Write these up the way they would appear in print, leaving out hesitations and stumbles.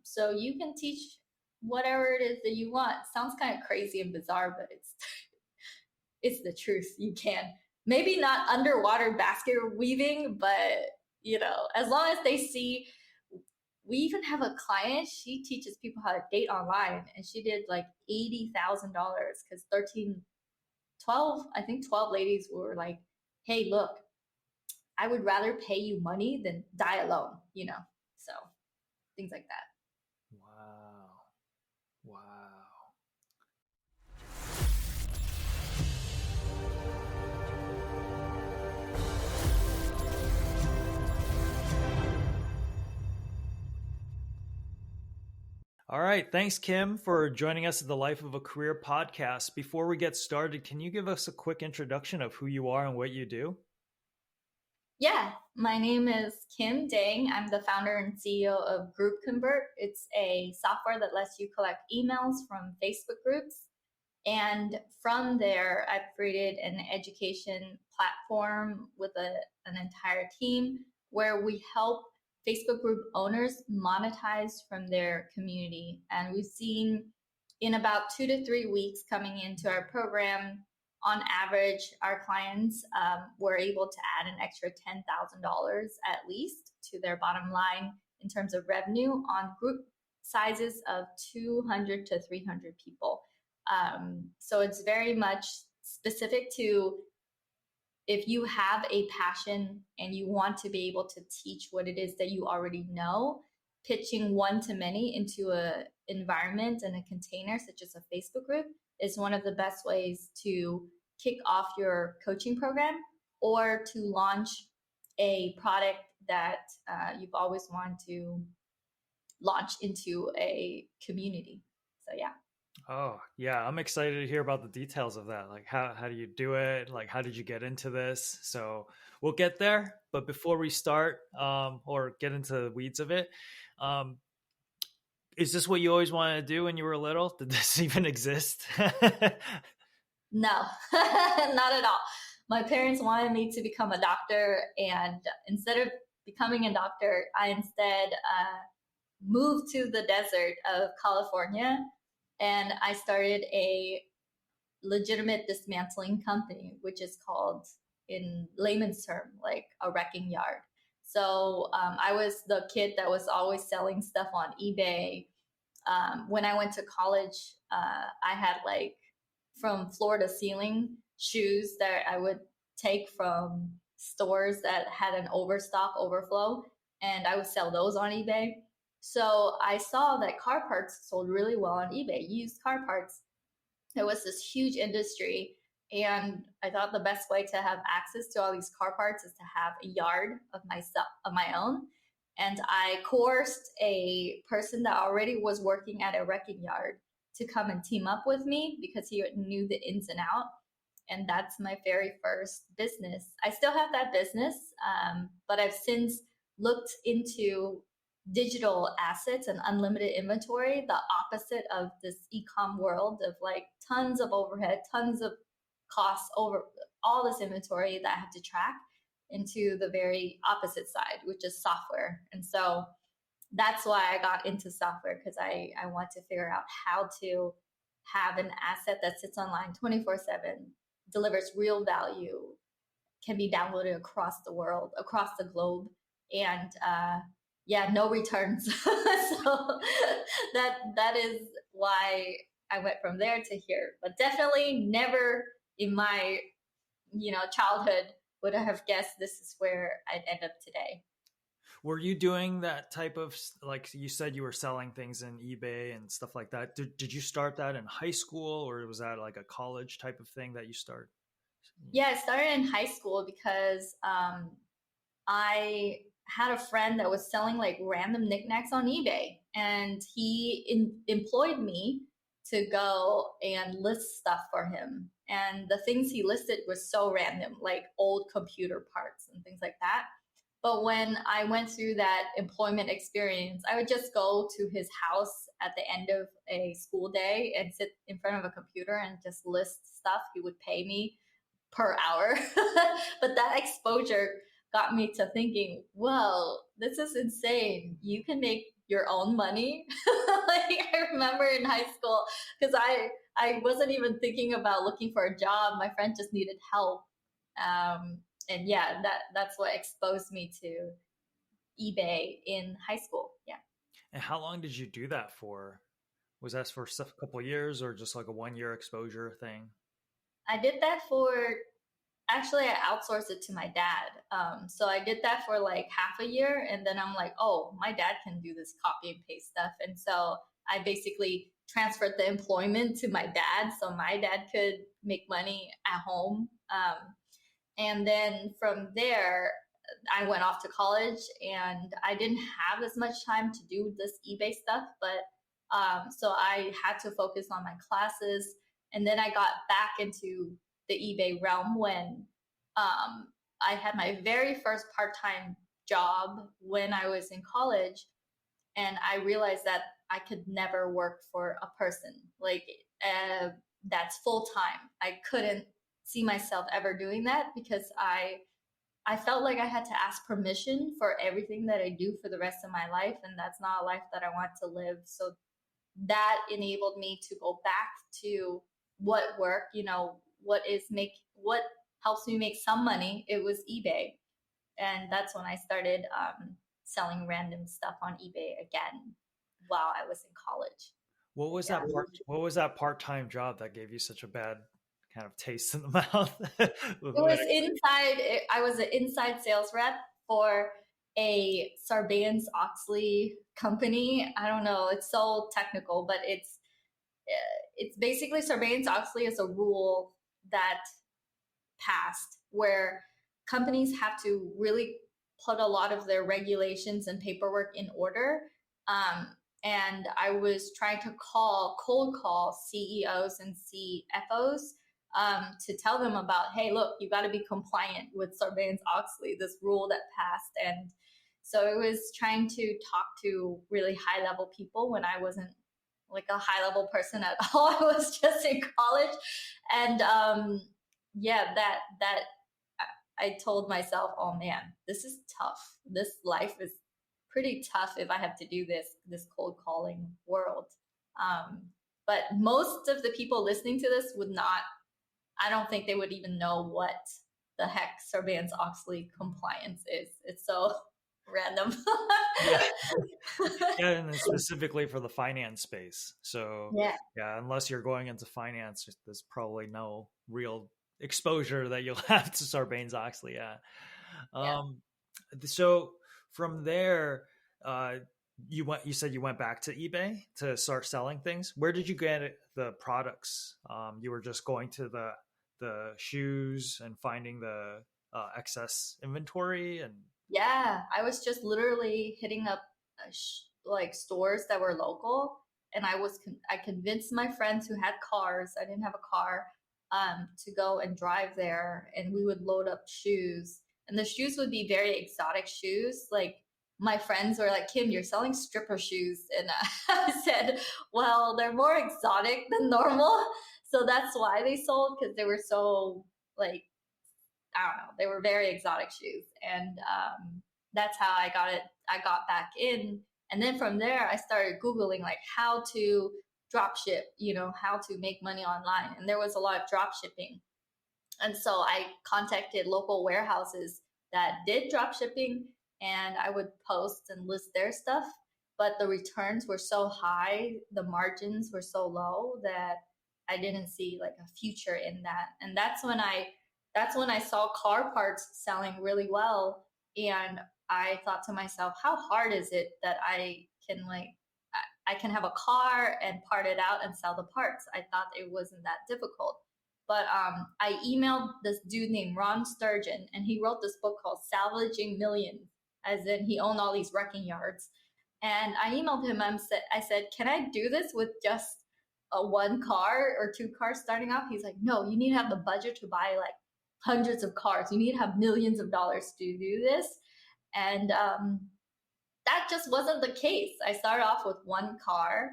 So you can teach whatever it is that you want. Sounds kind of crazy and bizarre, but it's the truth. You can. Maybe not underwater basket weaving, but as long as they see. We even have a client, she teaches people how to date online, and she did like $80,000 because 13, 12, I think 12 ladies were like, hey, look, I would rather pay you money than die alone. So things like that. Wow. Wow. All right. Thanks, Kim, for joining us at the Life of a Career podcast. Before we get started, can you give us a quick introduction of who you are and what you do? Yeah, my name is Kim Dang. I'm the founder and CEO of Group Convert. It's a software that lets you collect emails from Facebook groups. And from there, I've created an education platform with an entire team where we help Facebook group owners monetize from their community. And we've seen in about 2 to 3 weeks coming into our program, on average, our clients were able to add an extra $10,000 at least to their bottom line in terms of revenue on group sizes of 200 to 300 people. So it's very much specific to if you have a passion and you want to be able to teach what it is that you already know, pitching one to many into a environment and a container such as a Facebook group is one of the best ways to kick off your coaching program or to launch a product that you've always wanted to launch into a community. So yeah. Oh, yeah. I'm excited to hear about the details of that. Like, how do you do it? Like, how did you get into this? So we'll get there. But before we start or get into the weeds of it, um, is this what you always wanted to do when you were little? Did this even exist? No, not at all. My parents wanted me to become a doctor, and instead of becoming a doctor, I instead moved to the desert of California, and I started a legitimate dismantling company, which is called, in layman's term, like a wrecking yard. So I was the kid that was always selling stuff on eBay. When I went to college, I had like from floor to ceiling shoes that I would take from stores that had an overflow, and I would sell those on eBay. So I saw that car parts sold really well on eBay, used car parts. It was this huge industry. And I thought the best way to have access to all these car parts is to have a yard of myself, of my own. And I coerced a person that already was working at a wrecking yard to come and team up with me because he knew the ins and out. And that's my very first business. I still have that business, but I've since looked into digital assets and unlimited inventory, the opposite of this e-com world of like tons of overhead, tons of costs over all this inventory that I have to track, into the very opposite side, which is software. And so that's why I got into software, because I want to figure out how to have an asset that sits online 24/7, delivers real value, can be downloaded across the world, across the globe, and yeah, no returns. So that is why I went from there to here. But definitely never in my childhood would I have guessed this is where I'd end up today. Were you doing that type of, like you said, you were selling things in eBay and stuff like that? Did you start that in high school, or was that like a college type of thing that you start? Yeah, I started in high school because I had a friend that was selling like random knickknacks on eBay, and he employed me to go and list stuff for him. And the things he listed was so random, like old computer parts and things like that. But when I went through that employment experience, I would just go to his house at the end of a school day and sit in front of a computer and just list stuff. He would pay me per hour. But that exposure got me to thinking, well, this is insane. You can make your own money. Like I remember in high school, because I wasn't even thinking about looking for a job. My friend just needed help. And yeah, that's what exposed me to eBay in high school. Yeah. And how long did you do that for? Was that for a couple of years or just like a 1 year exposure thing? I did that for actually I outsourced it to my dad. So I did that for like half a year, and then I'm like, oh, my dad can do this copy and paste stuff, and so I basically transferred the employment to my dad, so my dad could make money at home. And then from there, I went off to college, and I didn't have as much time to do this eBay stuff, but so I had to focus on my classes. And then I got back into the eBay realm when I had my very first part time job when I was in college. And I realized that I could never work for a person like uh, that's full time. I couldn't see myself ever doing that because I felt like I had to ask permission for everything that I do for the rest of my life, and that's not a life that I want to live. So that enabled me to go back to what work, what helps me make some money. It was eBay, and that's when I started selling random stuff on eBay again while I was in college. Yeah. What was that part-time job that gave you such a bad kind of taste in the mouth? It was inside. I was an inside sales rep for a Sarbanes Oxley company. I don't know. It's so technical, but it's basically Sarbanes Oxley is a rule that passed where companies have to really put a lot of their regulations and paperwork in order. Um, and I was trying to cold call CEOs and CFOs to tell them about, hey, look, you got to be compliant with Sarbanes Oxley, this rule that passed. And so it was trying to talk to really high level people when I wasn't like a high level person at all. I was just in college. And yeah, that I told myself, oh man, this is tough. This life is pretty tough if I have to do this cold calling world. Um, but most of the people listening to this would not. I don't think they would even know what the heck Sarbanes Oxley compliance is. It's so random. Yeah. Yeah, and then specifically for the finance space. So Yeah. yeah, unless you're going into finance, there's probably no real exposure that you'll have to Sarbanes-Oxley. Yeah. Yeah. So from there, uh, you said you went back to eBay to start selling things. Where did you get the products? You were just going to the shoes and finding the excess inventory and Yeah, I was just literally hitting up like stores that were local, and I convinced my friends who had cars. I didn't have a car, to go and drive there, and we would load up shoes, and the shoes would be very exotic shoes. Like my friends were like, "Kim, you're selling stripper shoes," and I said, "Well, they're more exotic than normal, so that's why they sold because they were so like." I don't know. They were very exotic shoes, and that's how I got it. I got back in, and then from there, I started googling like how to drop ship. How to make money online, and there was a lot of drop shipping. And so I contacted local warehouses that did drop shipping, and I would post and list their stuff. But the returns were so high, the margins were so low that I didn't see like a future in that. And that's when I saw car parts selling really well. And I thought to myself, how hard is it that I can I can have a car and part it out and sell the parts. I thought it wasn't that difficult. But I emailed this dude named Ron Sturgeon, and he wrote this book called Salvaging Millions, as in he owned all these wrecking yards. And I emailed him. I said, can I do this with just a one car or two cars starting off? He's like, no, you need to have the budget to buy like hundreds of cars. You need to have millions of dollars to do this. And that just wasn't the case. I started off with one car.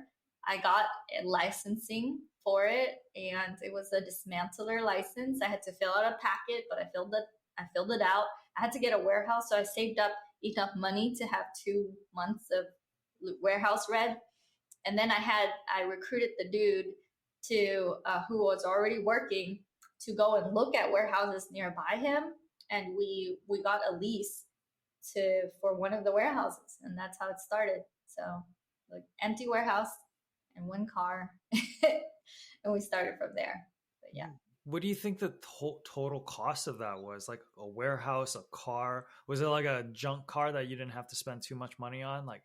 I got a licensing for it, and it was a dismantler license. I had to fill out a packet, but I filled it out. I had to get a warehouse, so I saved up enough money to have 2 months of warehouse rent. And then I recruited the dude to who was already working to go and look at warehouses nearby him, and we got a lease to for one of the warehouses, and that's how it started. So like empty warehouse and one car, and we started from there. But yeah. What do you think the total cost of that was? Like a warehouse, a car? Was it like a junk car that you didn't have to spend too much money on? Like,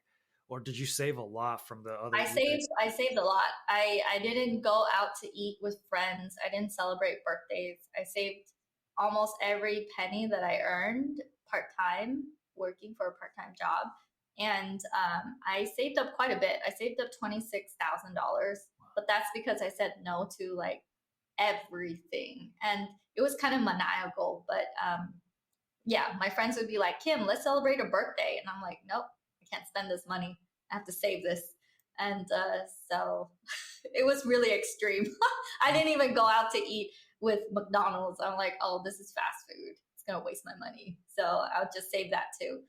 or did you save a lot from the other years? I saved a lot. I didn't go out to eat with friends. I didn't celebrate birthdays. I saved almost every penny that I earned part time, working for a part time job. And I saved up quite a bit. I saved up $26,000, but that's because I said no to like everything. And it was kind of maniacal, but yeah, my friends would be like, Kim, let's celebrate a birthday. And I'm like, nope, I can't spend this money. I have to save this. And so it was really extreme. I didn't even go out to eat with McDonald's. I'm like, oh, this is fast food. It's going to waste my money. So I'll just save that too.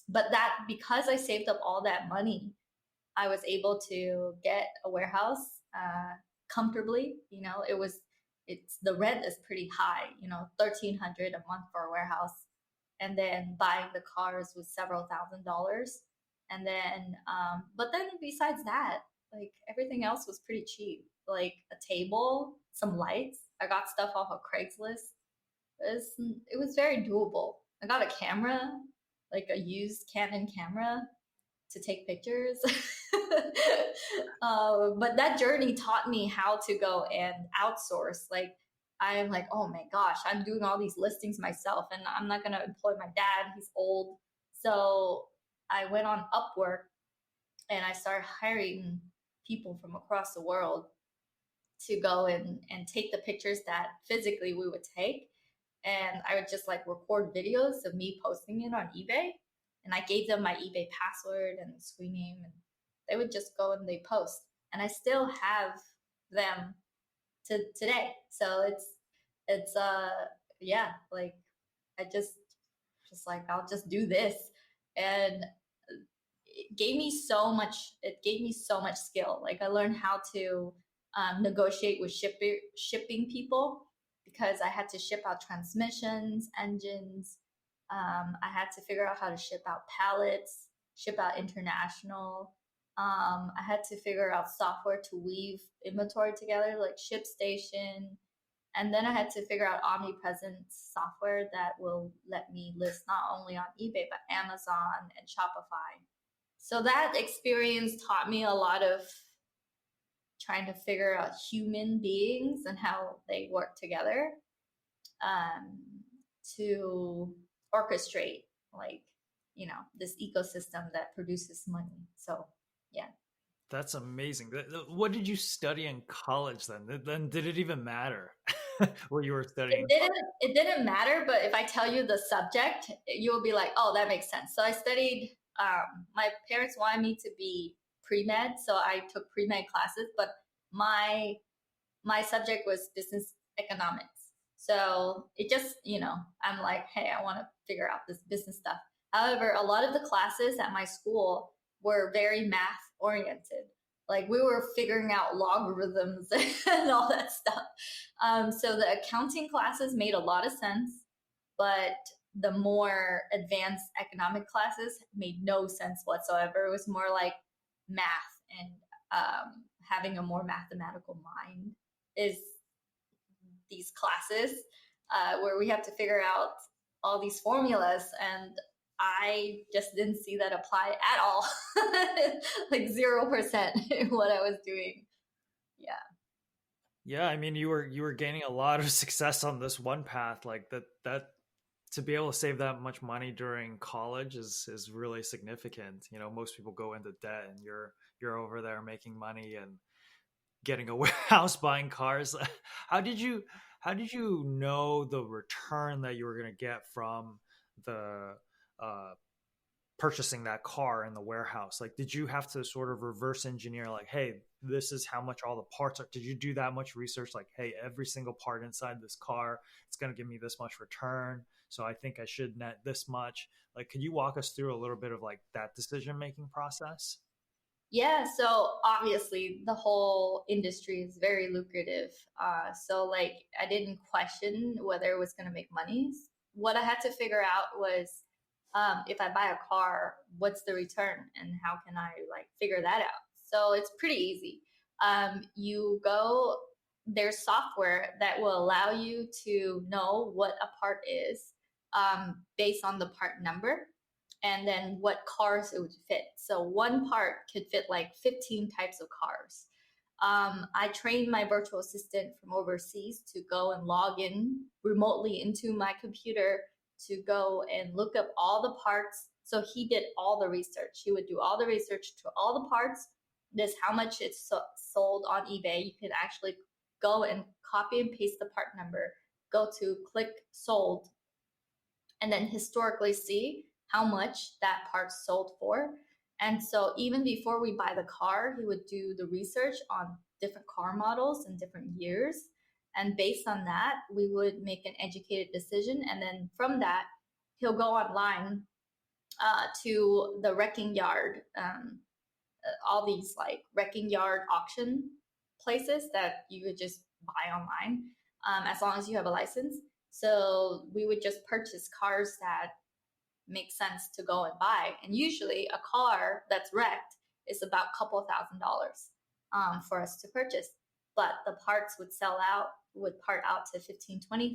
But that, because I saved up all that money, I was able to get a warehouse comfortably. You know, it's the rent is pretty high. You know, 1,300 a month for a warehouse, and then buying the cars was several $1,000s, and then but then besides that, like everything else was pretty cheap. Like a table, some lights. I got stuff off of Craigslist. It was very doable. I got a camera, like a used Canon camera to take pictures. But that journey taught me how to go and outsource. Like, I'm like, oh my gosh, I'm doing all these listings myself, and I'm not going to employ my dad. He's old. So I went on Upwork and I started hiring people from across the world to go and take the pictures that physically we would take. And I would just like record videos of me posting it on eBay. And I gave them my eBay password and the screen name, and they would just go and they post. And I still have them to today. So it's yeah, like I just like I'll just do this. And it gave me so much skill. Like I learned how to negotiate with shipping people, because I had to ship out transmissions, engines. I had to figure out how to ship out pallets, ship out international. I had to figure out software to weave inventory together, like ShipStation. And then I had to figure out omnipresence software that will let me list not only on eBay, but Amazon and Shopify. So that experience taught me a lot of trying to figure out human beings and how they work together, um, to orchestrate, like, you know, this ecosystem that produces money. So yeah. That's amazing. What did you study in college then? Then did it even matter what you were It studying? didn't it didn't matter, but if I tell you the subject, you will be like, oh, that makes sense. So I studied, my parents wanted me to be pre-med, so I took pre-med classes, but my my subject was business economics. So it just, you know, I'm like, hey, I want to figure out this business stuff. However, a lot of the classes at my school were very math oriented. Like we were figuring out logarithms and all that stuff. So the accounting classes made a lot of sense, but the more advanced economic classes made no sense whatsoever. It was more like math, and having a more mathematical mind is these classes where we have to figure out all these formulas, and I just didn't see that apply at all. Like 0% in what I was doing. Yeah. Yeah, I mean you were gaining a lot of success on this one path, like that to be able to save that much money during college is really significant. You know, most people go into debt and you're over there making money and getting a warehouse, buying cars. How did you how did you know the return that you were going to get from the uh purchasing that car in the warehouse? Like, did you have to sort of reverse engineer, like, hey, this is how much all the parts are? Did you do that much research? Like, hey, every single part inside this car, it's going to give me this much return. So I think I should net this much. Like, could you walk us through a little bit of like that decision making process? Yeah, so obviously the whole industry is very lucrative. So like I didn't question whether it was going to make money. What I had to figure out was if I buy a car, what's the return and how can I like figure that out? So it's pretty easy. You go, there's software that will allow you to know what a part is based on the part number and then what cars it would fit. So one part could fit like 15 types of cars. I trained my virtual assistant from overseas to go and log in remotely into my computer to go and look up all the parts. So he did all the research. He would do all the research to all the parts. This how much it's sold on eBay. You can actually go and copy and paste the part number, go to click sold, and then historically see how much that part sold for. And so even before we buy the car, he would do the research on different car models and different years. And based on that, we would make an educated decision. And then from that, he'll go online to the wrecking yard, all these like wrecking yard auction places that you could just buy online as long as you have a license. So we would just purchase cars that make sense to go and buy. And usually a car that's wrecked is about a couple $1,000s for us to purchase. But the parts would sell out, would part out to $15,000, $20,000.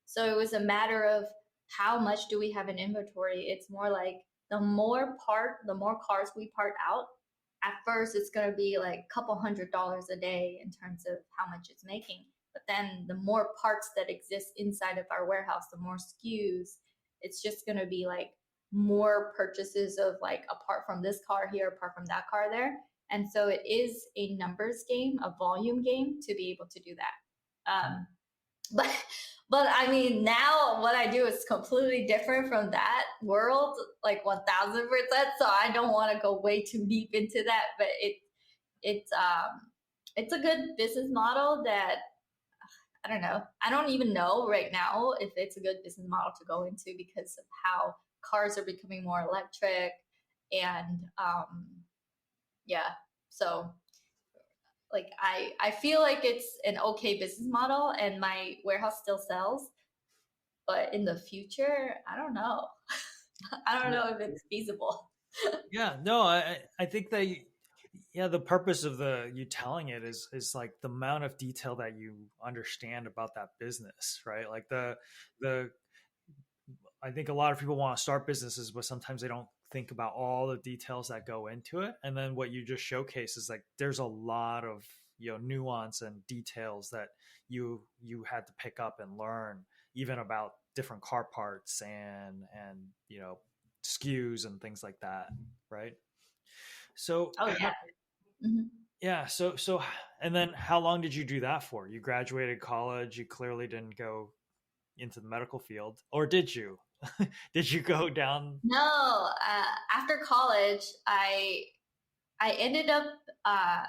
So it was a matter of how much do we have in inventory. It's more like the more cars we part out, at first it's going to be like a couple $100s a day in terms of how much it's making. But then the more parts that exist inside of our warehouse, the more SKUs, it's just going to be like more purchases of like apart from this car here, apart from that car there. And so it is a numbers game, a volume game to be able to do that. But but I mean, now what I do is completely different from that world, like 1000%. So I don't want to go way too deep into that, but it's a good business model that I don't know. I don't even know right now if it's a good business model to go into because of how cars are becoming more electric and yeah. So like I feel like it's an okay business model and my warehouse still sells, but in the future, I don't know. I don't Yeah. know if it's feasible. Yeah, no, I think that yeah, the purpose of the you telling it is like the amount of detail that you understand about that business, right? Like the I think a lot of people want to start businesses, but sometimes they don't think about all the details that go into it. And then what you just showcase is like there's a lot of nuance and details that you had to pick up and learn, even about different car parts and SKUs and things like that, right? So Oh yeah. Mhm. yeah, so and then how long did you do that for? You graduated college, you clearly didn't go into the medical field, or did you? Did you go down? No, after college, I ended up uh,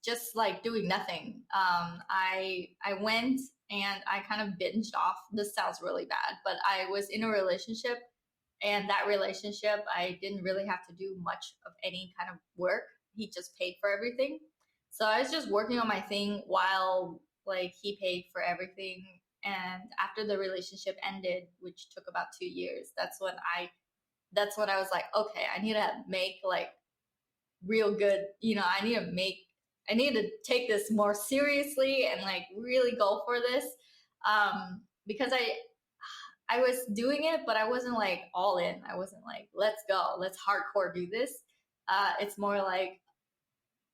just like doing nothing. I went and I kind of binged off. This sounds really bad, but I was in a relationship, and that relationship I didn't really have to do much of any kind of work. He just paid for everything, so I was just working on my thing while like he paid for everything. And after the relationship ended, which took about 2 years, that's when I was like, okay, I need to make like real good, I need to take this more seriously and like really go for this. Because I was doing it, but I wasn't like all in. I wasn't like, let's go, let's hardcore do this. It's more like,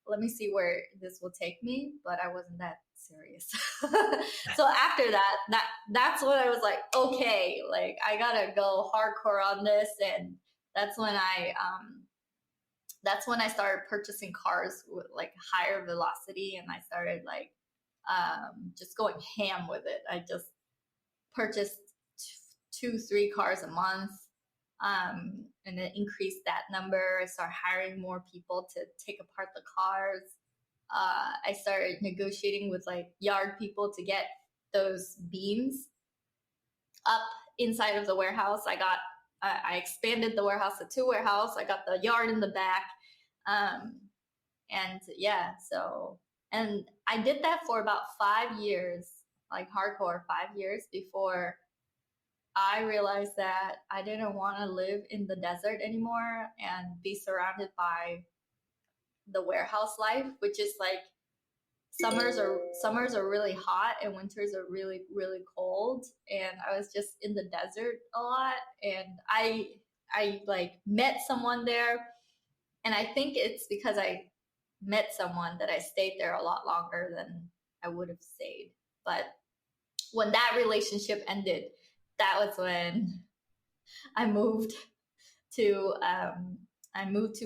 let me see where this will take me, but I wasn't that serious. So after that's when I was like, okay, like I gotta go hardcore on this. And that's when I that's when I started purchasing cars with like higher velocity, and I started like just going ham with it. I just purchased 2, 3 cars a month, and then increase that number. I started hiring more people to take apart the cars. I started negotiating with like yard people to get those beams up inside of the warehouse. I expanded the warehouse to two warehouse. I got the yard in the back. Um, and yeah, so, and I did that for about 5 years, like hardcore 5 years before I realized that I didn't want to live in the desert anymore and be surrounded by the warehouse life, which is like summers are really hot and winters are really really cold, and I was just in the desert a lot, and I like met someone there, and I think it's because I met someone that I stayed there a lot longer than I would have stayed. But when that relationship ended, that was when I moved to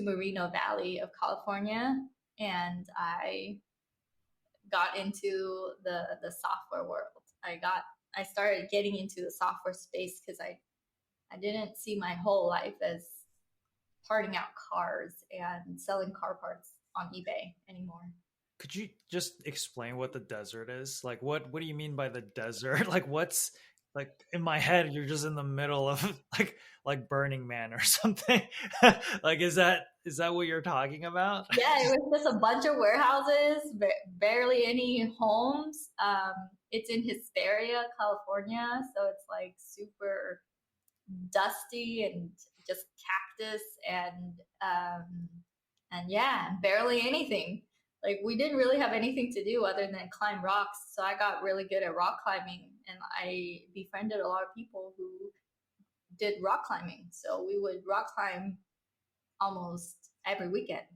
Moreno Valley of California, and I got into the software world. I started getting into the software space because I didn't see my whole life as parting out cars and selling car parts on eBay anymore. Could you just explain what the desert is? Like what do you mean by the desert? Like what's like in my head you're just in the middle of like Burning Man or something. Like is that what you're talking about? Yeah, it was just a bunch of warehouses, barely any homes. It's in Hesperia, California, so it's like super dusty and just cactus and yeah, barely anything. Like we didn't really have anything to do other than climb rocks. So I got really good at rock climbing, and I befriended a lot of people who did rock climbing. So we would rock climb almost every weekend.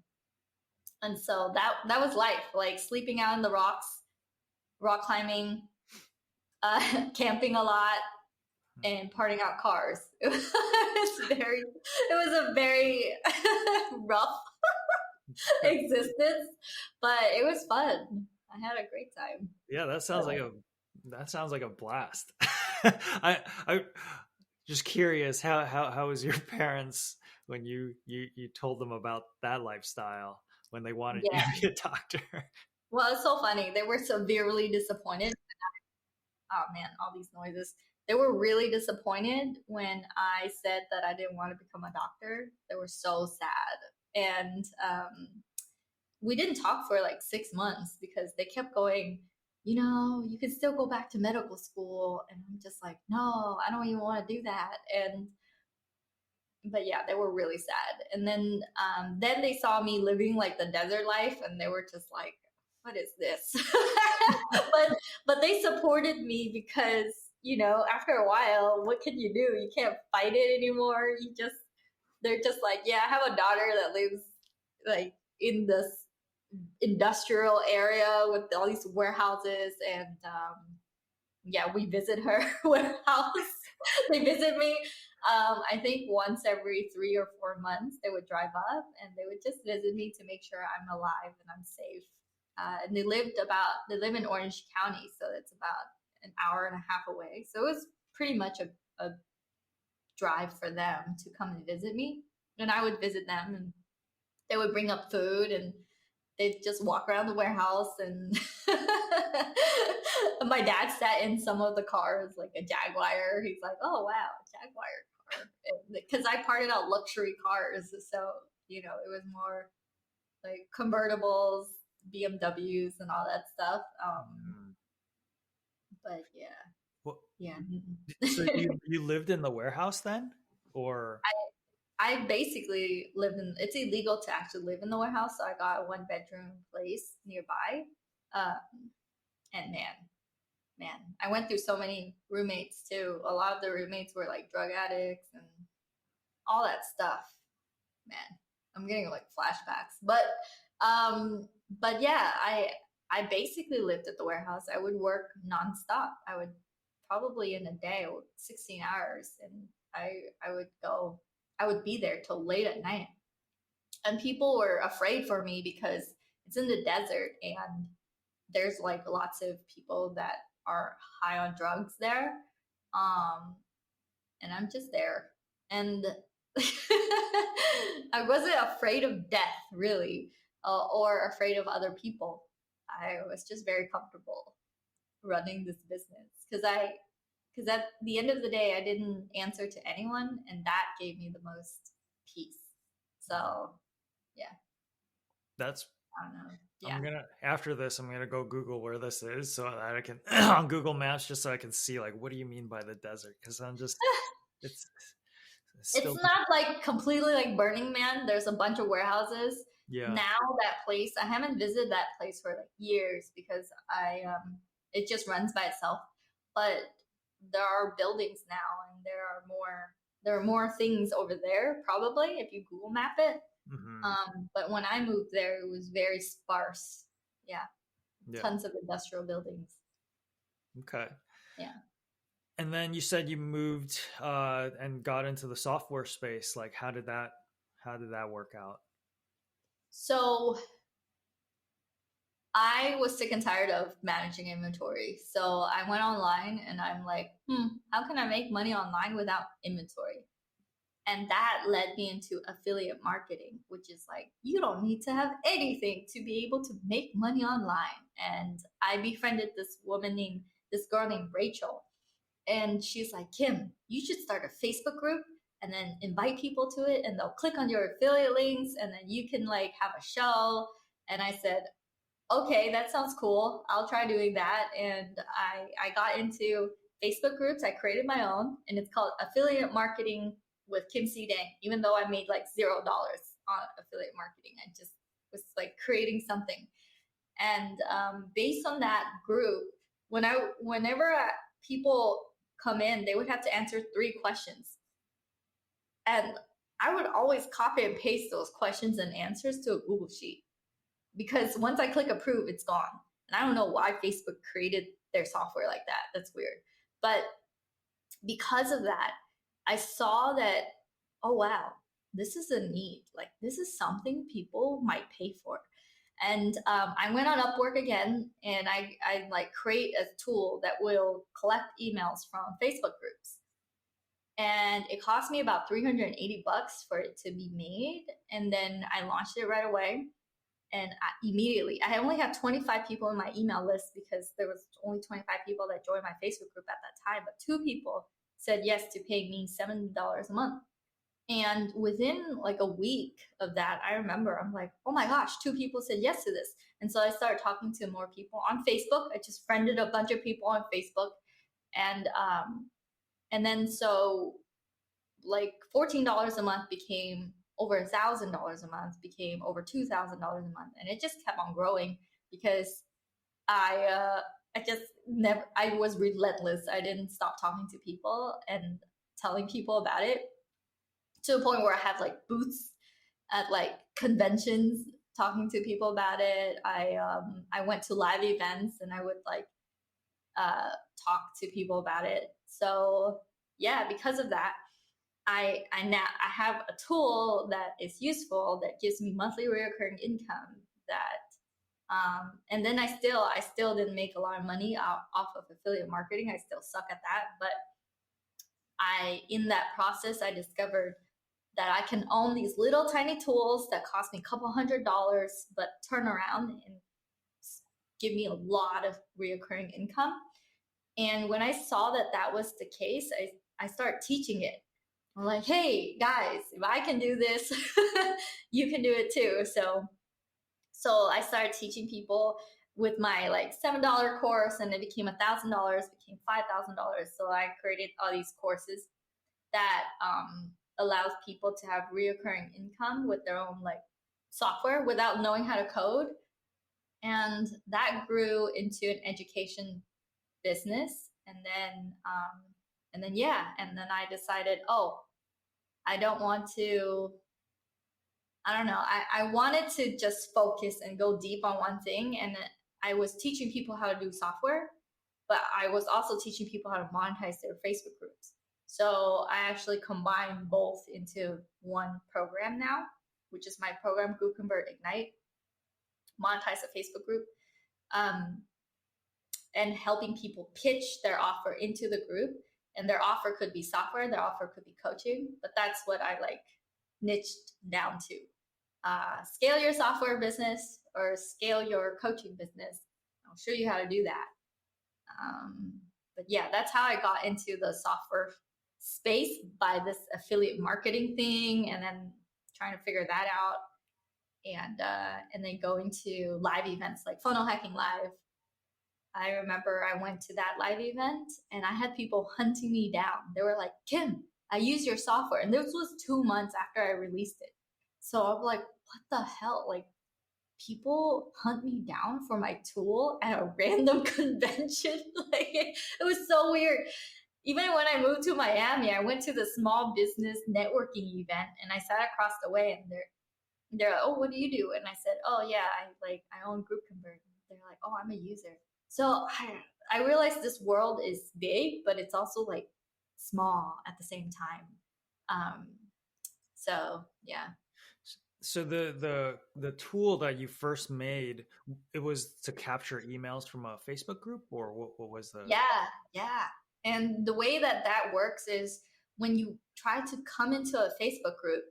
And so that was life, like sleeping out in the rocks, rock climbing, camping a lot, and parting out cars. It was a very rough existence, but it was fun. I had a great time. Yeah, that sounds like a blast. I just curious how was your parents when you told them about that lifestyle when they wanted you Yeah. to be a doctor? Well, it's so funny. They were severely disappointed. Oh man, all these noises. They were really disappointed when I said that I didn't want to become a doctor. They were so sad. And we didn't talk for like 6 months because they kept going, you can still go back to medical school. And I'm just like, no, I don't even want to do that. And but yeah, they were really sad. And then they saw me living like the desert life, and they were just like, "What is this?" but they supported me because after a while, what can you do? You can't fight it anymore. They're just like, "Yeah, I have a daughter that lives like in this industrial area with all these warehouses, and yeah, we visit her warehouse. They visit me. I think once every 3 or 4 months, they would drive up and they would just visit me to make sure I'm alive and I'm safe. And they live in Orange County, so it's about an hour and a half away. So it was pretty much a drive for them to come and visit me. And I would visit them, and they would bring up food, and they'd just walk around the warehouse, and my dad sat in some of the cars, like a Jaguar. He's like, "Oh wow, Jaguar car," because I parted out luxury cars, so it was more like convertibles, BMWs, and all that stuff. But yeah, Well, yeah. so you lived in the warehouse then, or I basically lived in. It's illegal to actually live in the warehouse, so I got a 1 bedroom place nearby. And man, I went through so many roommates too. A lot of the roommates were like drug addicts and all that stuff. Man, I'm getting like flashbacks. But yeah, I basically lived at the warehouse. I would work nonstop. I would probably in a day 16 hours, and I would be there till late at night. And people were afraid for me because it's in the desert, and there's like lots of people that are high on drugs there. And I'm just there. And I wasn't afraid of death really, or afraid of other people. I was just very comfortable running this business because at the end of the day, I didn't answer to anyone, and that gave me the most peace. So yeah, That's I don't know. I'm Yeah. gonna after this, I'm gonna go Google where this is so that I can on Google Maps just so I can see like what do you mean by the desert? Because I'm just it's, it's It's still not like completely like Burning Man. There's a bunch of warehouses. yeah. Now that place, I haven't visited that place for like years because it just runs by itself. But there are buildings now, and there are more things over there probably if you Google map it. Hmm. But when I moved there, it was very sparse. Yeah, Yeah. tons of industrial buildings. Okay. Yeah. And then you said you moved and got into the software space. Like how did that work out? So I was sick and tired of managing inventory. So I went online and I'm like, how can I make money online without inventory? And that led me into affiliate marketing, which is like, you don't need to have anything to be able to make money online. And I befriended this girl named Rachel. And she's like, Kim, you should start a Facebook group and then invite people to it and they'll click on your affiliate links and then you can like have a show. And I said, okay, that sounds cool. I'll try doing that. And I got into Facebook groups. I created my own, and it's called Affiliate Marketing with Kim C. Dang. Even though I made like $0 on affiliate marketing, I just was like creating something. And based on that group, whenever people come in, they would have to answer 3 questions, and I would always copy and paste those questions and answers to a Google sheet because once I click approve, it's gone. And I don't know why Facebook created their software like that. That's weird. But because of that, I saw that, oh, wow, this is a need. Like, this is something people might pay for. And I went on Upwork again and I like create a tool that will collect emails from Facebook groups. And it cost me about $380 for it to be made. And then I launched it right away, and immediately I only had 25 people in my email list because there was only 25 people that joined my Facebook group at that time, but 2 people said yes to paying me $7 a month. And within like a week of that, I remember I'm like, oh my gosh, 2 people said yes to this. And so I started talking to more people on Facebook. I just friended a bunch of people on Facebook. And um and then so like $14 a month became over $1,000 a month, became over $2,000 a month, and it just kept on growing because I just never I was relentless. I didn't stop talking to people and telling people about it to a point where I have like booths at like conventions talking to people about it. I went to live events and I would like uh talk to people about it. So yeah, because of that, I have a tool that is useful that gives me monthly recurring income and then I still didn't make a lot of money off of affiliate marketing. I still suck at that, but I in that process I discovered that I can own these little tiny tools that cost me a couple $100 but turn around and give me a lot of reoccurring income. And when I saw that that was the case, I started teaching it. I'm like, hey guys, if I can do this, you can do it too. So I started teaching people with my like $7 course, and it became $1,000, became $5,000. So I created all these courses that allows people to have reoccurring income with their own like software without knowing how to code, and that grew into an education business. And then yeah, and then I decided, oh, I don't want to, I don't know, I wanted to just focus and go deep on one thing. And I was teaching people how to do software, but I was also teaching people how to monetize their Facebook groups. So I actually combine both into one program now, which is my program, Group Convert Ignite, monetize a Facebook group, um, and helping people pitch their offer into the group and their offer could be software, their offer could be coaching, but that's what I like niched down to. Scale your software business or scale your coaching business. I'll show you how to do that. But yeah, that's how I got into the software space, by this affiliate marketing thing, and then trying to figure that out, and then going to live events like Funnel Hacking Live. I remember I went to that live event and I had people hunting me down. They were like, Kim, I use your software. And this was 2 months after I released it. So I'm like, what the hell? Like, people hunt me down for my tool at a random convention. Like, it was so weird. Even when I moved to Miami, I went to the small business networking event and I sat across the way, and they're like, oh, what do you do? And I said, oh yeah, I own Group Convert. They're like, oh, I'm a user. So I realized this world is big, but it's also like small at the same time. So yeah. So the tool that you first made, it was to capture emails from a Facebook group, or what was the? Yeah. And the way that works is when you try to come into a Facebook group,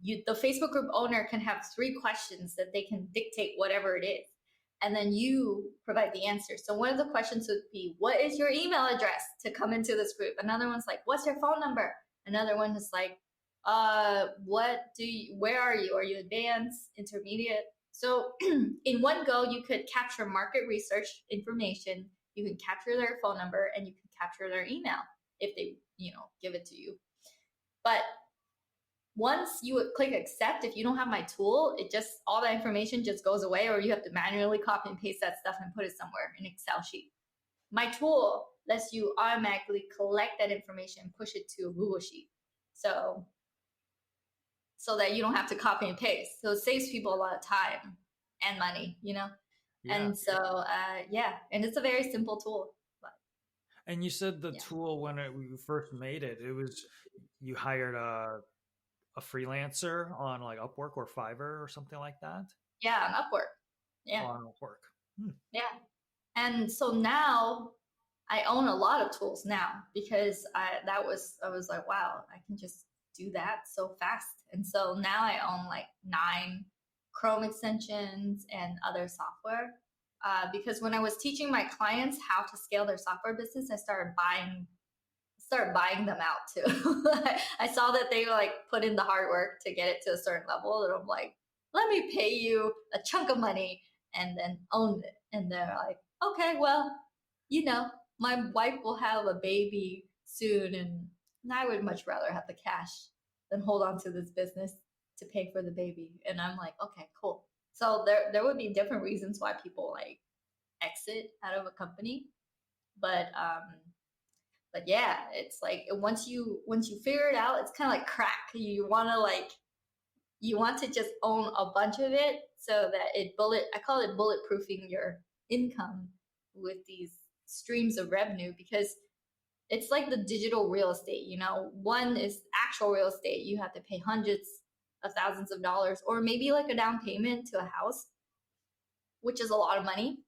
the Facebook group owner can have 3 questions that they can dictate whatever it is. And then you provide the answer. So one of the questions would be, what is your email address to come into this group? Another one's like, what's your phone number? Another one is like, where are you? Are you advanced, intermediate? So in one go, you could capture market research information, you can capture their phone number, and you can capture their email if they, give it to you. But once you would click accept, if you don't have my tool, all that information just goes away, or you have to manually copy and paste that stuff and put it somewhere in Excel sheet. My tool lets you automatically collect that information and push it to a Google sheet. So that you don't have to copy and paste. So it saves people a lot of time and money, Yeah. And so, and it's a very simple tool. But, and you said the tool, when you first made it, you hired a freelancer on like Upwork or Fiverr or something like that? Yeah, on Upwork. Yeah. On Upwork. Yeah. And so now I own a lot of tools now, because I was like, wow, I can just do that so fast. And so now I own like 9 Chrome extensions and other software. Because when I was teaching my clients how to scale their software business, I started buying them out too. I saw that they like put in the hard work to get it to a certain level, and I'm like, let me pay you a chunk of money and then own it. And they're like, okay, well, my wife will have a baby soon, and I would much rather have the cash than hold on to this business to pay for the baby. And I'm like, okay, cool. So there would be different reasons why people like exit out of a company, but yeah, it's like once you figure it out, it's kind of like crack. You want to just own a bunch of it, so that I call it bulletproofing your income with these streams of revenue, because it's like the digital real estate. One is actual real estate. You have to pay hundreds of thousands of dollars, or maybe like a down payment to a house, which is a lot of money.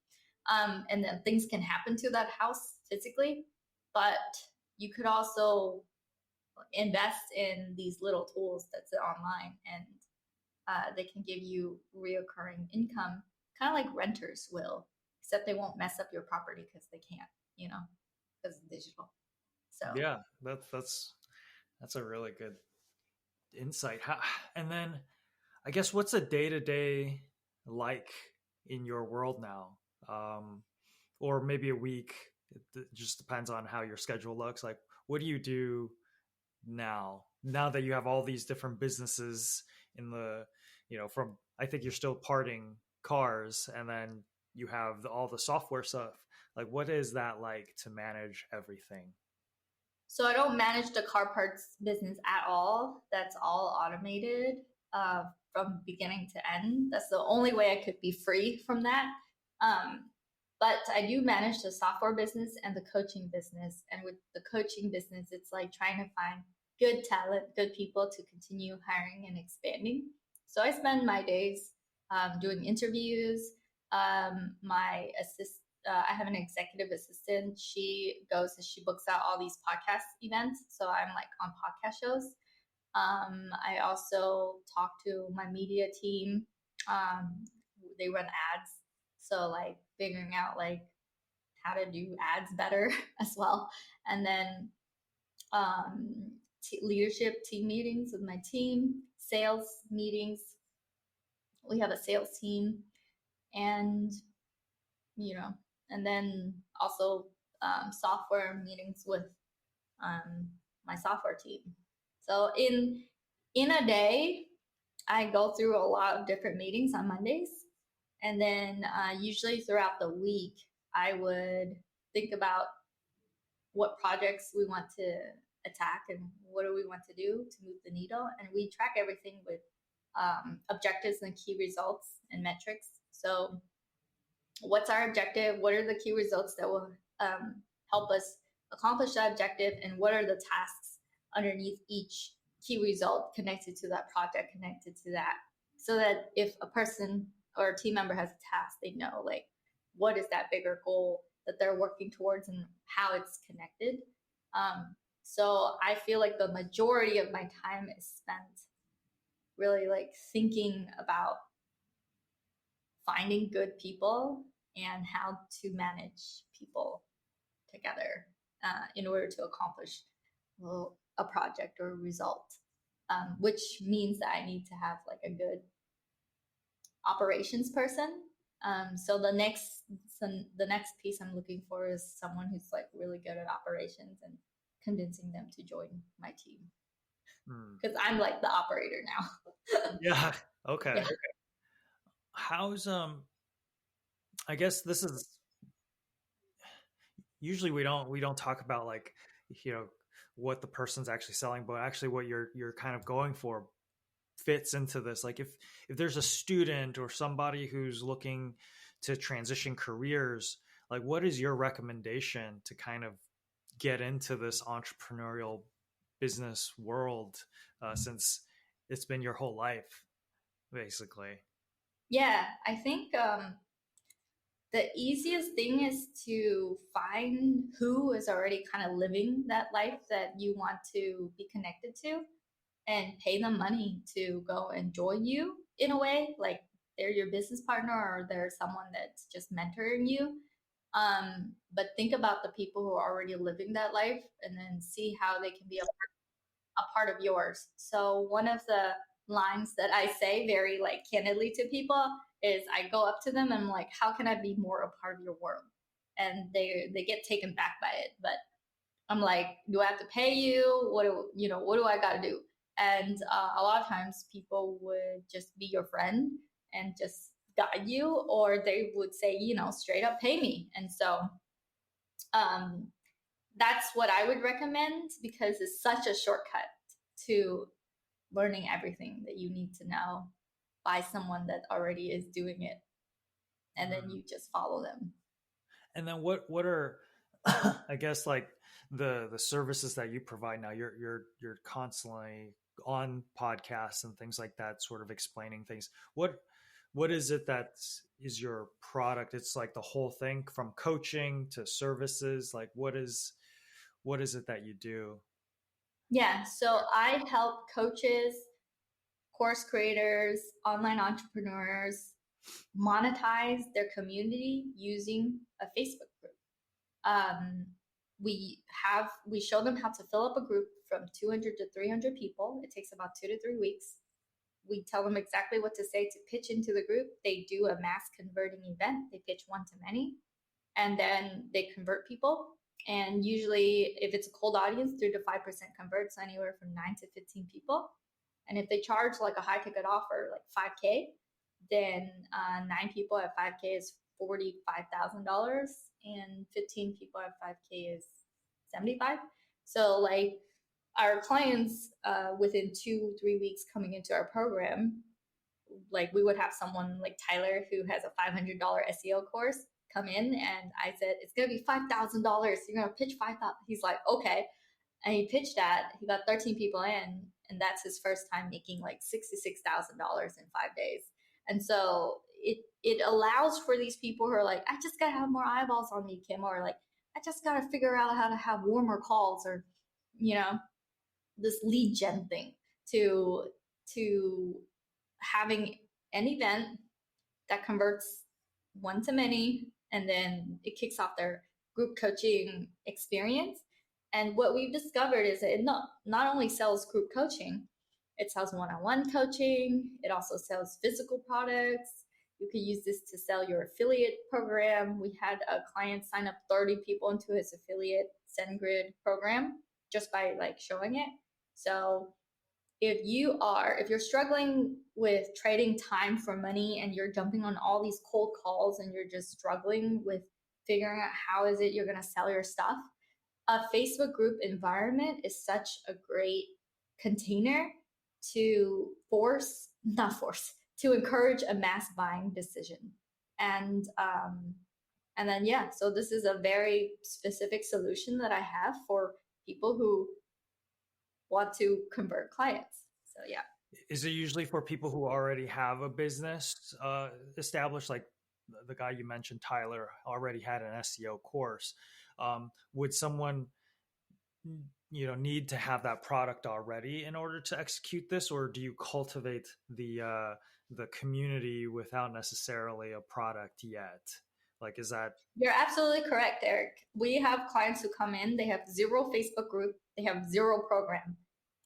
And then things can happen to that house physically, but you could also invest in these little tools that's online, and they can give you reoccurring income, kind of like renters will, except they won't mess up your property because they can't, because it's digital. So yeah, that's a really good insight. And then I guess, what's a day-to-day like in your world now? Or maybe a week. It just depends on how your schedule looks. Like, what do you do now that you have all these different businesses in the, from, I think you're still parting cars, and then you have all the software stuff. Like, what is that like to manage everything? So I don't manage the car parts business at all. That's all automated from beginning to end. That's the only way I could be free from that. But I do manage the software business and the coaching business. And with the coaching business, it's like trying to find good talent, good people to continue hiring and expanding. So I spend my days doing interviews. My I have an executive assistant. She goes and she books out all these podcast events. So I'm like on podcast shows. I also talk to my media team. Um, they run ads. So like figuring out like how to do ads better as well. And then leadership team meetings with my team, sales meetings. We have a sales team, and you know, and then also software meetings with um, my software team. So in a day, I go through a lot of different meetings on Mondays, and then usually throughout the week, I would think about what projects we want to attack and what do we want to do to move the needle, and we track everything with objectives and key results and metrics. So what's our objective? What are the key results that will help us accomplish that objective? And what are the tasks underneath each key result connected to that project, connected to that? So that if a person or a team member has a task, they know like what is that bigger goal that they're working towards and how it's connected. So I feel like the majority of my time is spent really like thinking about finding good people and how to manage people together in order to accomplish a project or a result, which means that I need to have like a good operations person. So the next piece I'm looking for is someone who's like really good at operations and convincing them to join my team because I'm like the operator now. Yeah. Okay. Yeah. How's I guess this is usually we don't talk about like you know what the person's actually selling, but actually what you're kind of going for fits into this. Like if there's a student or somebody who's looking to transition careers, like what is your recommendation to kind of get into this entrepreneurial business world since it's been your whole life basically? Yeah, I think the easiest thing is to find who is already kind of living that life that you want to be connected to and pay them money to go and join you in a way. Like they're your business partner or they're someone that's just mentoring you. But think about the people who are already living that life and then see how they can be a part of yours. So one of the lines that I say very like candidly to people is I go up to them and I'm like, how can I be more a part of your world? And they get taken back by it. But I'm like, do I have to pay you? What do I got to do? And a lot of times people would just be your friend and just guide you, or they would say, straight up pay me. And so um, that's what I would recommend because it's such a shortcut to learning everything that you need to know by someone that already is doing it. And then you just follow them. And then what are I guess like the services that you provide now? You're constantly on podcasts and things like that, sort of explaining things. What is it that is your product? It's like the whole thing from coaching to services. Like what is it that you do? Yeah. So I help coaches, course creators, online entrepreneurs monetize their community using a Facebook group. Um, we show them how to fill up a group from 200 to 300 people. It takes about 2 to 3 weeks. We tell them exactly what to say to pitch into the group. They do a mass converting event. They pitch one to many, and then they convert people. And usually, if it's a cold audience, 3 to 5% converts anywhere from 9 to 15 people. And if they charge like a high ticket offer, like 5K, then 9 people at 5K is $45,000, and 15 people at 5K is 75. So like our clients within 2-3 weeks coming into our program, like we would have someone like Tyler who has a $500 SEO course come in, and I said it's gonna be $5,000. You're gonna pitch 5,000. He's like, okay, and he pitched that. He got 13 people in, and that's his first time making like $66,000 in 5 days. And so it allows for these people who are like, I just gotta have more eyeballs on me, Kim, or like, I just gotta figure out how to have warmer calls, or you know, this lead gen thing, to to having an event that converts one to many, and then it kicks off their group coaching experience. And what we've discovered is that it not only sells group coaching, it sells one-on-one coaching. It also sells physical products. You could use this to sell your affiliate program. We had a client sign up 30 people into his affiliate SendGrid program just by like showing it. So if you're struggling with trading time for money, and you're jumping on all these cold calls, and you're just struggling with figuring out how is it you're going to sell your stuff, a Facebook group environment is such a great container to not force, to encourage a mass buying decision. And and then yeah, so this is a very specific solution that I have for people who want to convert clients. So yeah. Is it usually for people who already have a business established, like the guy you mentioned, Tyler, already had an SEO course? Would someone, need to have that product already in order to execute this, or do you cultivate the community without necessarily a product yet? Like, is that You're absolutely correct, Eric. We have clients who come in, they have zero Facebook group, they have zero program.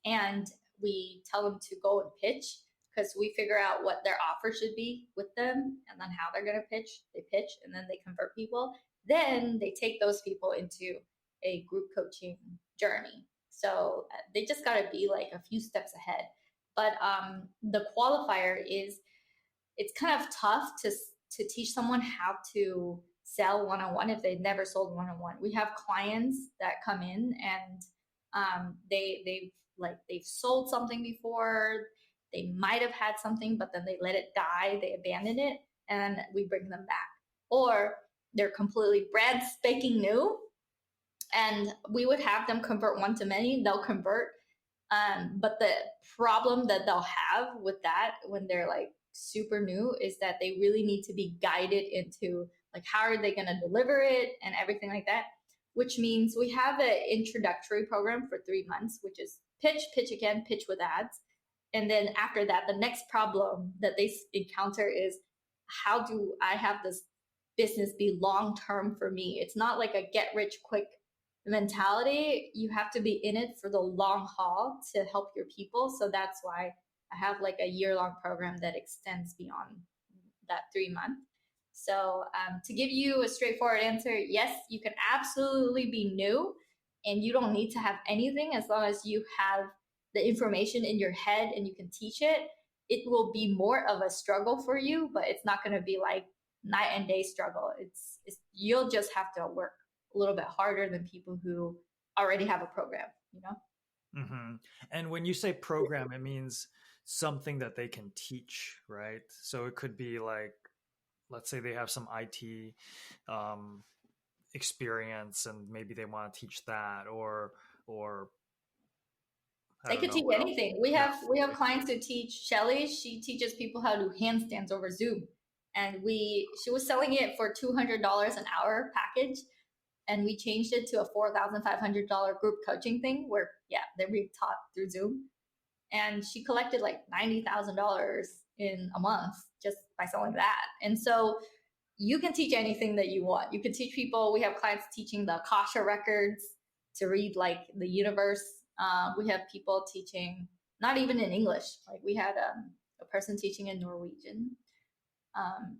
And we tell them to go and pitch, because we figure out what their offer should be with them, and then how they're going to pitch. They pitch, and then they convert people. Then they take those people into a group coaching journey. So they just got to be like a few steps ahead. But the qualifier is, it's kind of tough to teach someone how to sell one-on-one if they've never sold one-on-one. We have clients that come in, and they've sold something before. They might have had something, but then they let it die, they abandoned it, and we bring them back. Or they're completely brand spanking new, and we would have them convert one to many. They'll convert, but the problem that they'll have with that when they're like super new is that they really need to be guided into like, how are they going to deliver it and everything like that. Which means we have an introductory program for 3 months, which is pitch, pitch again, pitch with ads. And then after that, the next problem that they encounter is, how do I have this business be long term for me? It's not like a get rich quick mentality. You have to be in it for the long haul to help your people. So that's why I have like a year-long program that extends beyond that 3 month. So to give you a straightforward answer, yes, you can absolutely be new, and you don't need to have anything as long as you have the information in your head and you can teach it. It will be more of a struggle for you, but it's not going to be like night and day struggle. It's you'll just have to work a little bit harder than people who already have a program, you know? Mm-hmm. And when you say program, it means something that they can teach, right? So it could be like, let's say they have some IT experience, and maybe they want to teach that, or I They don't could know teach what else. anything. Yeah. We have clients who teach. Shelly, she teaches people how to do handstands over Zoom, and she was selling it for $200 an hour package, and we changed it to a $4,500 group coaching thing where they be taught through Zoom, and she collected like $90,000 in a month just by selling that. And so you can teach anything that you want. You can teach people. We have clients teaching the Akasha records to read like the universe. We have people teaching not even in English. Like we had a person teaching in Norwegian.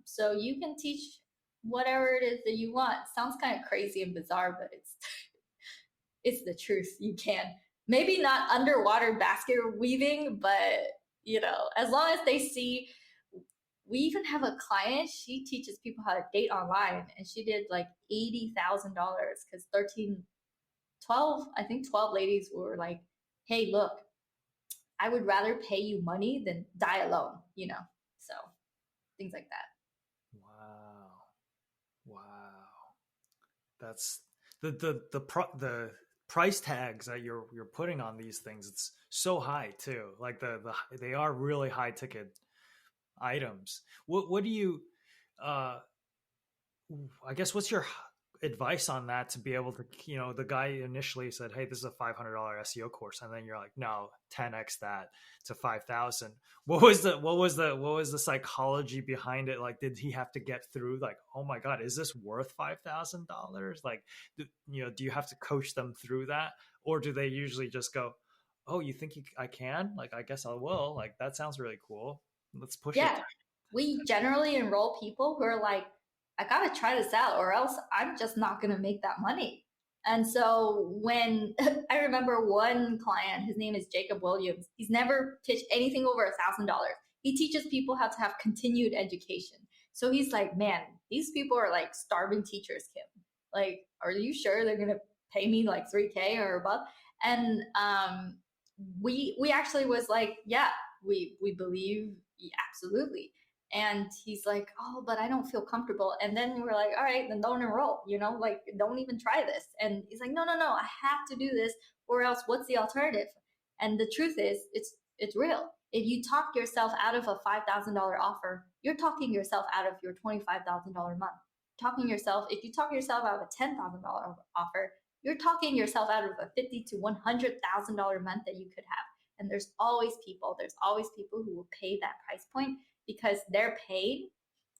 So you can teach whatever it is that you want. Sounds kind of crazy and bizarre, but it's the truth. You can. Maybe not underwater basket weaving, but as long as they see. We even have a client, she teaches people how to date online, and she did like $80,000 because 12 ladies were like, hey, look, I would rather pay you money than die alone, So things like that. Wow. Wow. That's the price tags that you're putting on these things. It's so high too. Like they are really high ticket items. What do you uh I guess what's your advice on that to be able to, the guy initially said, "Hey, this is a $500 SEO course," and then you're like, "No, 10x that to 5,000." What was the psychology behind it? Like, did he have to get through like, "Oh my God, is this worth $5,000?" Like, do you have to coach them through that, or do they usually just go, "Oh, you think I can? Like, I guess I will. Like, that sounds really cool. Let's push it." Yeah, we generally enroll people who are like, I gotta try this out, or else I'm just not gonna make that money. And so when I remember one client, his name is Jacob Williams. He's never pitched anything over $1,000. He teaches people how to have continued education. So he's like, man, these people are like starving teachers, Kim. Like, are you sure they're gonna pay me like 3K or above? And we actually was like, yeah, we believe, absolutely. And he's like, oh, but I don't feel comfortable. And then we're like, all right, then don't enroll, like don't even try this. And he's like, no, no, no, I have to do this, or else what's the alternative? And the truth is, it's real. If you talk yourself out of a $5,000 offer, you're talking yourself out of your $25,000 month. Talking yourself, if you talk yourself out of a $10,000 offer, you're talking yourself out of a $50,000 to $100,000 month that you could have. And there's always people who will pay that price point because their pain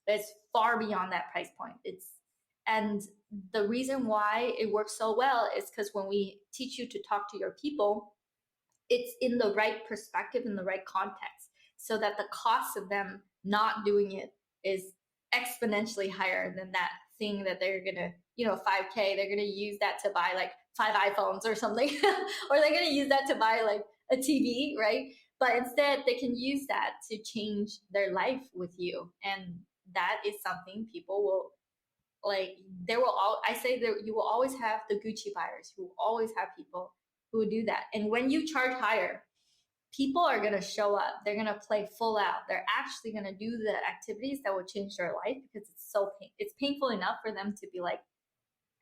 is far beyond that price point. And the reason why it works so well is because when we teach you to talk to your people, it's in the right perspective, in the right context, so that the cost of them not doing it is exponentially higher than that thing that they're gonna, 5K, they're gonna use that to buy like 5 iPhones or something, or they're gonna use that to buy like a TV, right? But instead, they can use that to change their life with you. And that is something people will like. There will all I say that you will always have the Gucci buyers. You will always have people who do that. And when you charge higher, people are going to show up. They're going to play full out. They're actually going to do the activities that will change their life because it's painful enough for them to be like,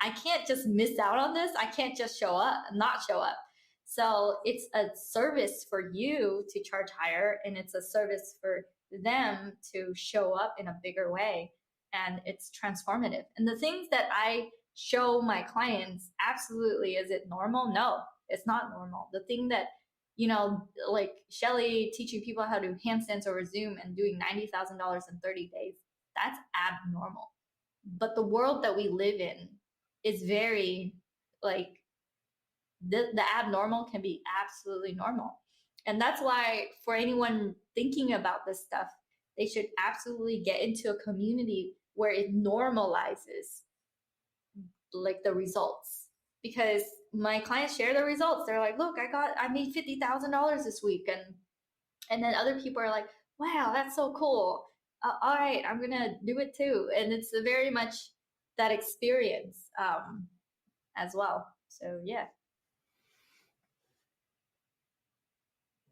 I can't just miss out on this. I can't just not show up. So it's a service for you to charge higher, and it's a service for them to show up in a bigger way. And it's transformative. And the things that I show my clients, absolutely, is it normal? No, it's not normal. The thing that, like Shelly teaching people how to do handstands over Zoom and doing $90,000 in 30 days, that's abnormal. But the world that we live in is very like the abnormal can be absolutely normal. And that's why for anyone thinking about this stuff, they should absolutely get into a community where it normalizes like the results. Because my clients share the results. They're like, look, I made $50,000 this week. And then other people are like, wow, that's so cool. All right, I'm gonna do it too. And it's a very much that experience as well. So yeah.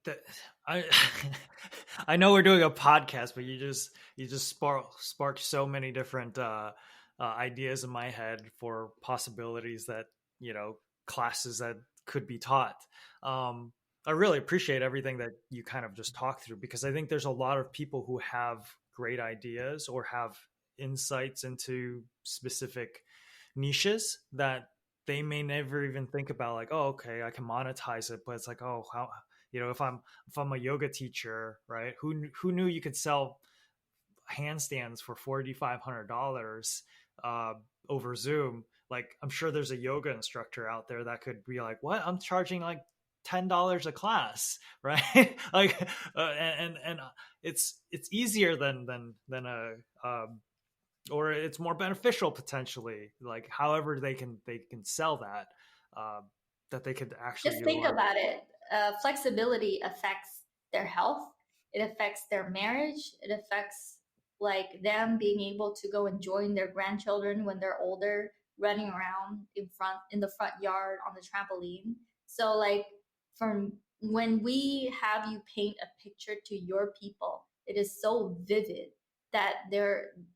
That I I know we're doing a podcast, but you just sparked so many different ideas in my head for possibilities that, classes that could be taught. Um, I really appreciate everything that you kind of just talked through, because I think there's a lot of people who have great ideas or have insights into specific niches that they may never even think about, like, oh, okay, I can monetize it. But it's like, oh, how, if I'm a yoga teacher, right, who knew you could sell handstands for $4,500 uh, over Zoom? Like, I'm sure there's a yoga instructor out there that could be like, what, I'm charging like $10 a class, right? Like, and it's easier than a or it's more beneficial potentially, like however they can sell that, uh, that they could actually Just think utilize. about it. Flexibility affects their health. It affects their marriage. It affects like them being able to go and join their grandchildren when they're older, running around in the front yard on the trampoline. So like from when we have you paint a picture to your people, it is so vivid that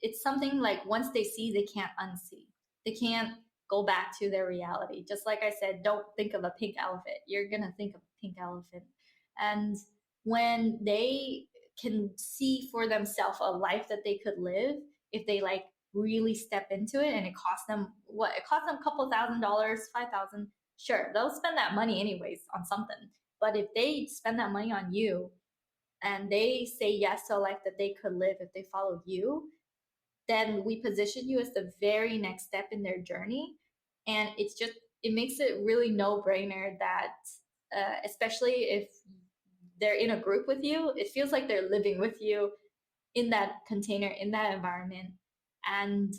it's something like once they see, they can't unsee. They can't go back to their reality. Just like I said, don't think of a pink elephant. You're going to think of a pink elephant. And when they can see for themselves a life that they could live if they like really step into it. And it costs them what? It costs them a couple $1,000s, 5,000. Sure, they'll spend that money anyways on something. But if they spend that money on you and they say yes to a life that they could live if they followed you, then we position you as the very next step in their journey. And it makes it really no brainer that, especially if they're in a group with you, it feels like they're living with you in that container, in that environment. And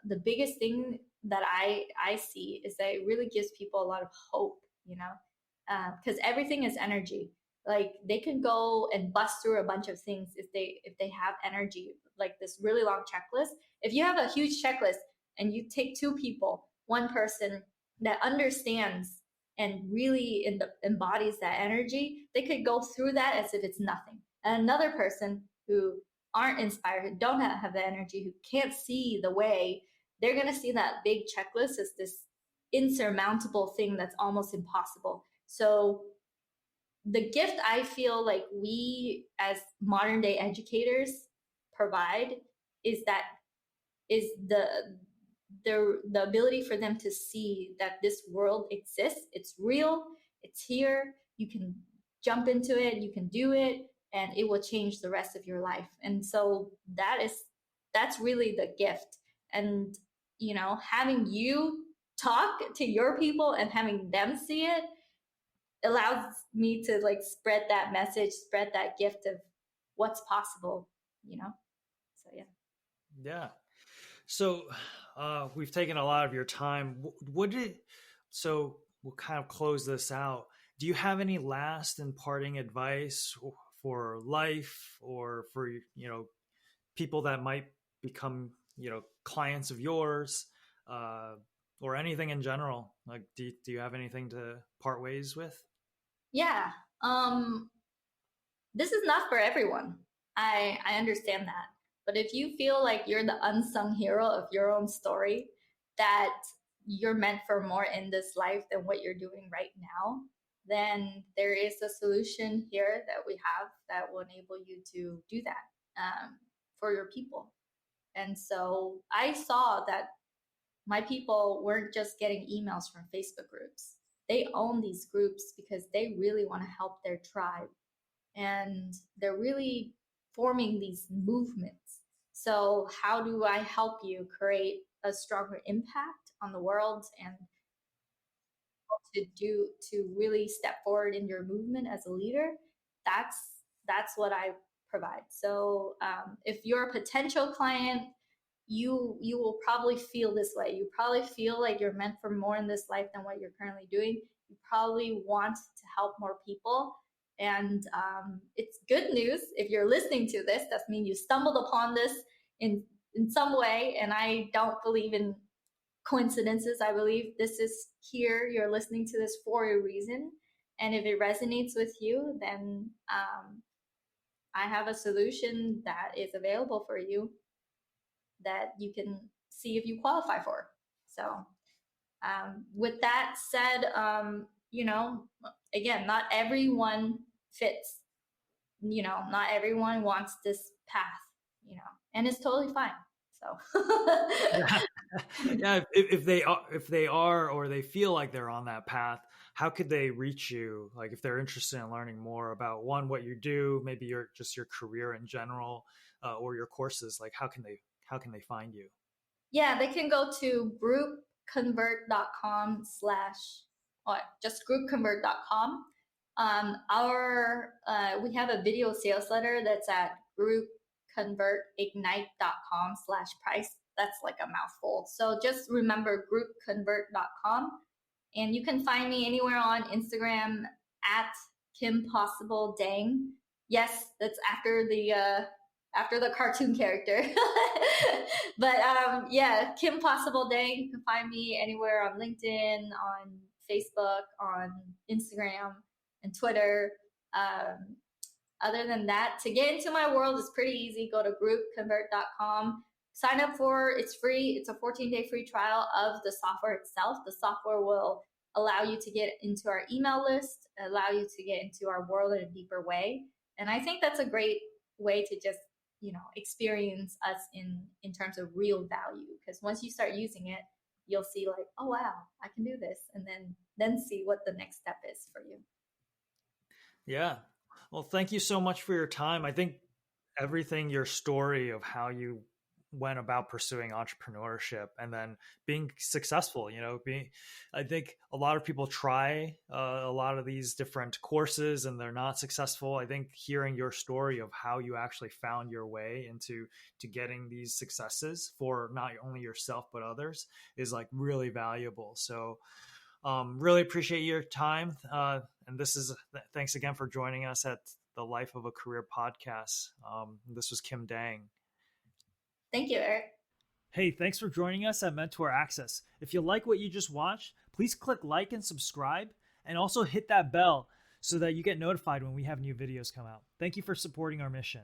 the biggest thing that I see is that it really gives people a lot of hope, because everything is energy. Like they can go and bust through a bunch of things if they have energy, like this really long checklist. If you have a huge checklist and you take two people, one person that understands and really embodies that energy, they could go through that as if it's nothing. And another person who aren't inspired, who don't have the energy, who can't see the way, they're going to see that big checklist as this insurmountable thing that's almost impossible. So the gift I feel like we as modern day educators provide is that is the ability for them to see that this world exists, it's real, it's here, you can jump into it, you can do it, and it will change the rest of your life. And so that's really the gift. And having you talk to your people and having them see it allows me to like spread that message, spread that gift of what's possible, so yeah. Yeah. So we've taken a lot of your time. So we'll kind of close this out. Do you have any last and parting advice for life or for, people that might become, clients of yours, or anything in general? Like, do you have anything to part ways with? Yeah. This is not for everyone. I understand that. But if you feel like you're the unsung hero of your own story, that you're meant for more in this life than what you're doing right now, then there is a solution here that we have that will enable you to do that, for your people. And so I saw that my people weren't just getting emails from Facebook groups. They own these groups because they really want to help their tribe, and they're really forming these movements. So, how do I help you create a stronger impact on the world and to really step forward in your movement as a leader? That's that's what I provide. So, if you're a potential client, you will probably feel this way. You probably feel like you're meant for more in this life than what you're currently doing. You probably want to help more people. And it's good news if you're listening to this. That means you stumbled upon this in some way. And I don't believe in coincidences. I believe this is here. You're listening to this for a reason. And if it resonates with you, then I have a solution that is available for you that you can see if you qualify for. So, with that said, again, not everyone fits. Not everyone wants this path. And it's totally fine. So, Yeah. Yeah. If they are or they feel like they're on that path, how could they reach you? Like if they're interested in learning more about what you do, maybe your career in general, or your courses, like how can they find you? yeah, they can go to groupconvert.com or just groupconvert.com. We have a video sales letter that's at groupconvertignite.com/price. That's like a mouthful. So just remember groupconvert.com. And you can find me anywhere on Instagram at Kim Possible Dang. Yes, that's after the cartoon character. But yeah, Kim Possible Dang. You can find me anywhere on LinkedIn, on Facebook, on Instagram, and Twitter. Um, Other than that, to get into my world is pretty easy. Go to groupconvert.com. Sign up it's free. It's a 14-day free trial of the software itself. The software will allow you to get into our email list, allow you to get into our world in a deeper way. And I think that's a great way to just, experience us in terms of real value. Because once you start using it, you'll see like, oh wow, I can do this, and then see what the next step is for you. Yeah. Well, thank you so much for your time. I think everything, your story of how you went about pursuing entrepreneurship and then being successful, being, I think a lot of people try a lot of these different courses and they're not successful. I think hearing your story of how you actually found your way into getting these successes for not only yourself but others is like really valuable. So really appreciate your time. And thanks again for joining us at the Life of a Career podcast. This was Kim Dang. Thank you, Eric. Hey, thanks for joining us at Mentor Access. If you like what you just watched, please click like and subscribe, and also hit that bell so that you get notified when we have new videos come out. Thank you for supporting our mission.